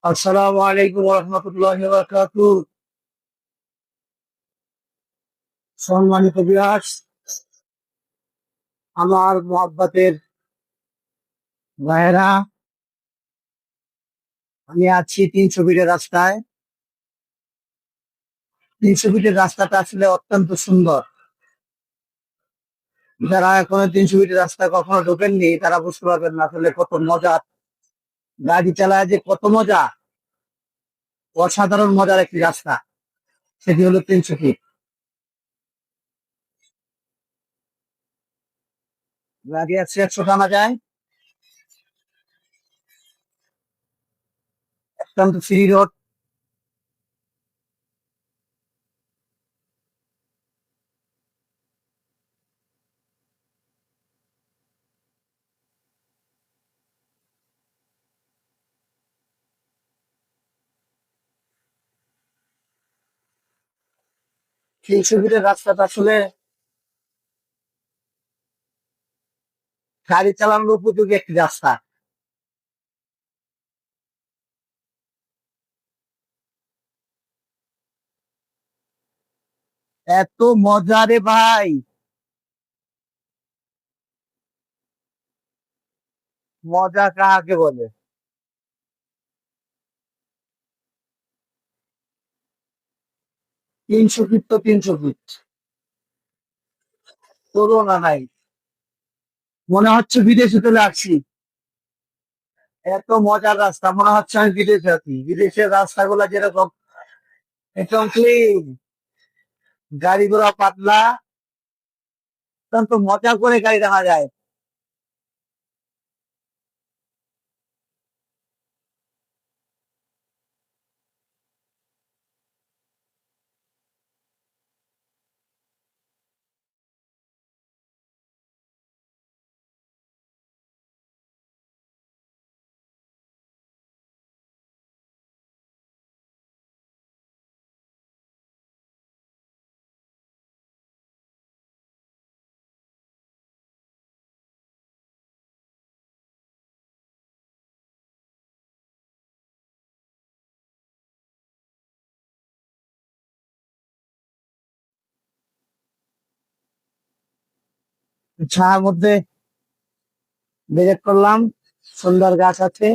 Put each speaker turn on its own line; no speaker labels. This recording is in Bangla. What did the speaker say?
আসসালামু আলাইকুম রহমতুল্লাহি ওয়া বারাকাতুহু। সম্মানিত ভিউয়ার্স, আমার মহব্বতের ভাইয়েরা, আমি আছি 300 ফিটের রাস্তায়। 300 ফিটের রাস্তাটা আসলে অত্যন্ত সুন্দর। যারা এখনো 300 ফিটের রাস্তায় কখনো ঢোকেননি তারা বুঝতে পারবেন না আসলে কত মজা। গাড়ি চালায় যে কত মজা, অসাধারণ মজার একটি রাস্তা, সেটি হলো 300 ফিট। গাড়ি 100 টানা যায়, অত্যন্ত ফ্রি রোড। 300 ফিটের রাস্তাটা আসলে গাড়ি চালানোর উপযোগী একটি রাস্তা। এত মজা রে ভাই, মজা কাকে বলে! 300 ফিট তো 300 ফিট, তুলনা নাই। মনে হচ্ছে বিদেশে চলে আসছি। এত মজার রাস্তা, মনে হচ্ছে আমি বিদেশে আছি। বিদেশের রাস্তাগুলো যেরকম একদম ক্লিন, গাড়ি ঘোড়া পাতলা, অত্যন্ত মজা করে গাড়ি দেখা যায়। ছায়ার মধ্যে ব্রেক করলাম, সুন্দর গাছ আছে।